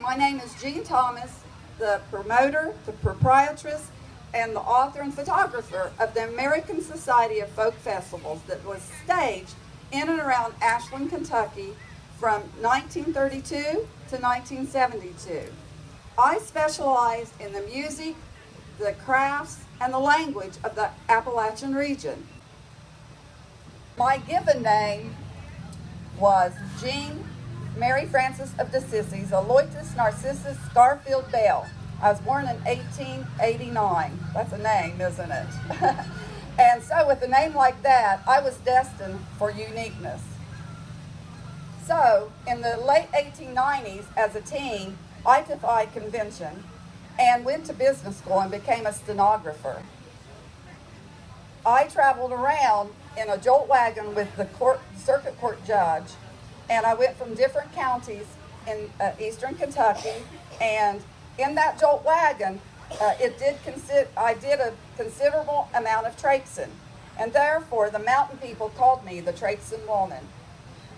My name is Jean Thomas, the promoter, the proprietress, and the author and photographer of the American Society of Folk Festivals that was staged in and around Ashland, Kentucky from 1932 to 1972. I specialized in the music, the crafts, and the language of the Appalachian region. My given name was Jean Mary Frances of Decisses, Aloysius Narcissus Garfield Bell. I was born in 1889. That's a name, isn't it? And so with a name like that, I was destined for uniqueness. So in the late 1890s, as a teen, I defied convention and went to business school and became a stenographer. I traveled around in a jolt wagon with the circuit court judge, and I went from different counties in eastern Kentucky, and in that jolt wagon, I did a considerable amount of traipsin, and therefore the mountain people called me the Traipsin woman.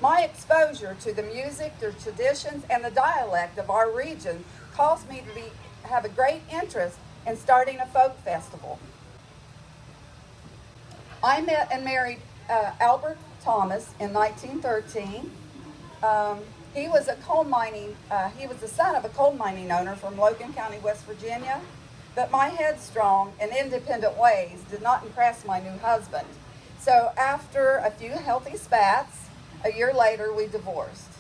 My exposure to the music, the traditions, and the dialect of our region caused me to have a great interest in starting a folk festival. I met and married Albert Thomas in 1913. He was the son of a coal mining owner from Logan County, West Virginia, but my headstrong and independent ways did not impress my new husband. So after a few healthy spats, a year later we divorced.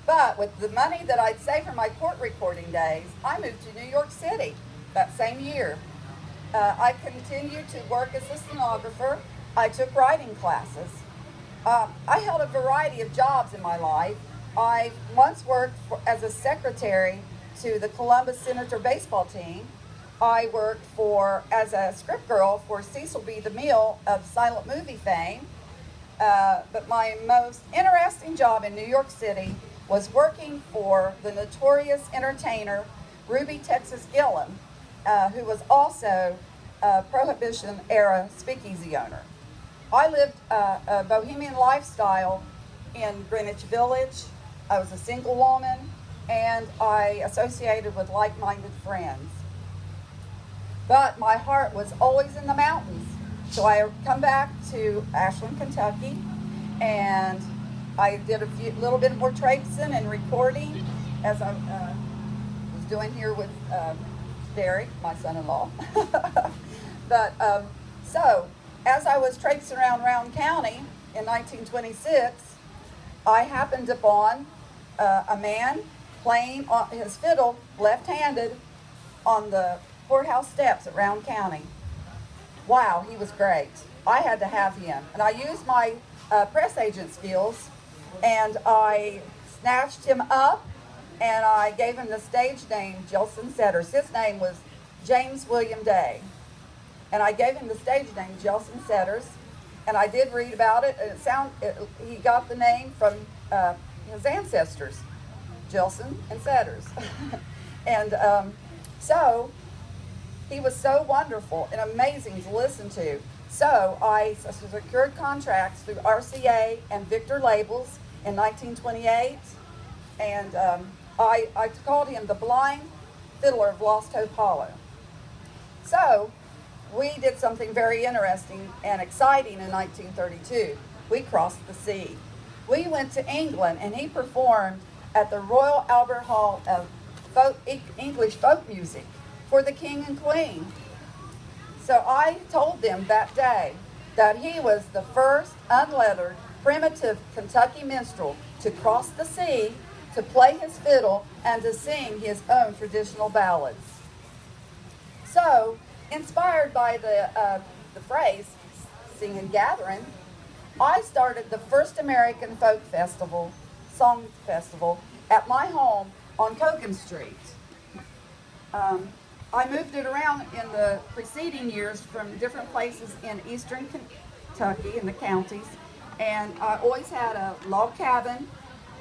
But with the money that I'd saved from my court recording days, I moved to New York City that same year. I continued to work as a stenographer. I took writing classes. I held a variety of jobs in my life. I once worked as a secretary to the Columbus Senator baseball team. I worked as a script girl for Cecil B. DeMille of silent movie fame. But my most interesting job in New York City was working for the notorious entertainer Ruby Texas Gillum, who was also a Prohibition-era speakeasy owner. I lived a bohemian lifestyle in Greenwich Village. I was a single woman, and I associated with like-minded friends. But my heart was always in the mountains. So I come back to Ashland, Kentucky, and I did a little bit more traipsin and recording, as I was doing here with Derek, my son-in-law. But so as I was traipsing around Round County in 1926, I happened upon a man playing on his fiddle left-handed on the courthouse steps at Round County. Wow, he was great. I had to have him. And I used my press agent skills, and I snatched him up, and I gave him the stage name Jelson Setters. His name was James William Day. And I gave him the stage name Jelson Setters, and I did read about it, and he got the name from his ancestors, Jelson and Setters. And so he was so wonderful and amazing to listen to. So I secured contracts through RCA and Victor Labels in 1928, and I called him the Blind Fiddler of Lost Hope Hollow. So we did something very interesting and exciting in 1932. We crossed the sea. We went to England, and he performed at the Royal Albert Hall of English folk music for the King and Queen. So I told them that day that he was the first unlettered, primitive Kentucky minstrel to cross the sea, to play his fiddle, and to sing his own traditional ballads. So, inspired by the phrase, Singin Gatherin, I started the first American folk festival, song festival, at my home on Cogan Street. I moved it around in the preceding years from different places in eastern Kentucky, in the counties, and I always had a log cabin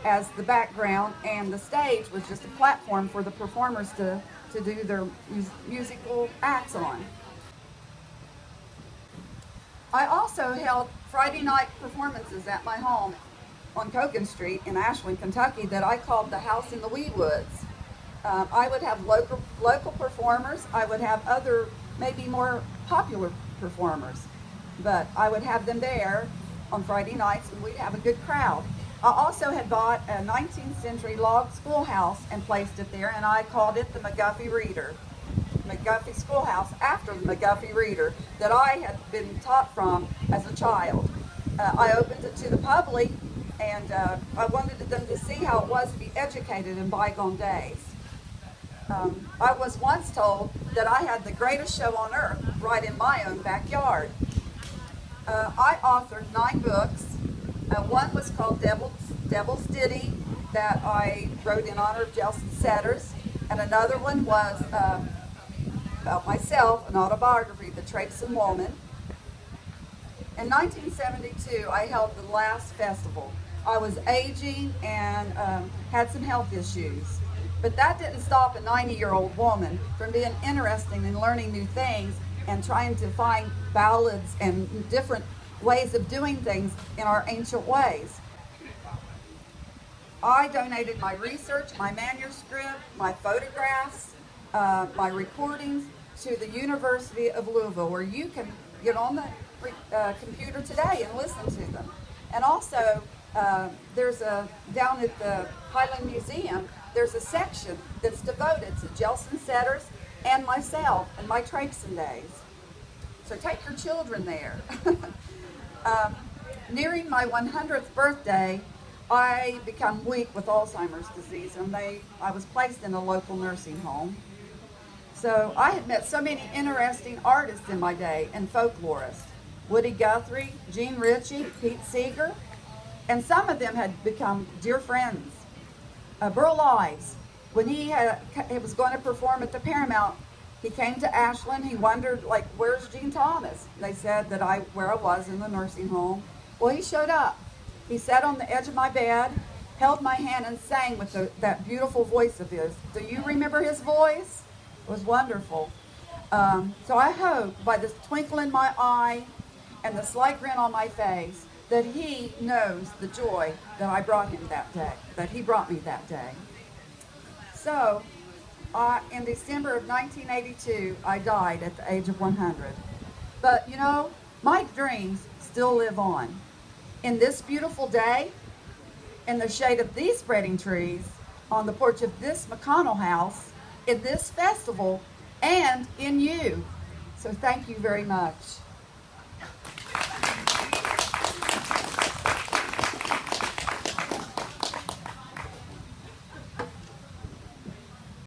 as the background, and the stage was just a platform for the performers to do their musical acts on. I also held Friday night performances at my home on Cogan Street in Ashland, Kentucky, that I called the House in the Wee Woods. I would have local performers. I would have other, maybe more popular performers, but I would have them there on Friday nights, and we'd have a good crowd. I also had bought a 19th century log schoolhouse and placed it there, and I called it the McGuffey Reader. McGuffey Schoolhouse, after the McGuffey Reader that I had been taught from as a child. I opened it to the public, and I wanted them to see how it was to be educated in bygone days. I was once told that I had the greatest show on earth right in my own backyard. I authored 9 books. One was called Devil's Ditty, that I wrote in honor of Jelson Setters, and another one was about myself, an autobiography, The Traipsin Woman. In 1972, I held the last festival. I was aging and had some health issues. But that didn't stop a 90-year-old woman from being interested in learning new things and trying to find ballads and different ways of doing things in our ancient ways. I donated my research, my manuscript, my photographs, my recordings to the University of Louisville, where you can get on the computer today and listen to them. And also, there's down at the Highland Museum, there's a section that's devoted to Jelson Setters and myself and my Traipsin days. So take your children there. Nearing my 100th birthday, I became weak with Alzheimer's disease, and I was placed in a local nursing home. So I had met so many interesting artists in my day and folklorists. Woody Guthrie, Gene Ritchie, Pete Seeger, and some of them had become dear friends. Burl Ives, when he was going to perform at the Paramount, he came to Ashland. He wondered, like, where's Gene Thomas? They said that where I was in the nursing home. Well, he showed up. He sat on the edge of my bed, held my hand, and sang with that beautiful voice of his. Do you remember his voice? It was wonderful. So I hope by the twinkle in my eye and the slight grin on my face that he knows the joy that I brought him that day, that he brought me that day. So in December of 1982, I died at the age of 100. But you know, my dreams still live on. In this beautiful day, in the shade of these spreading trees, on the porch of this McConnell house, in this festival, and in you. So thank you very much.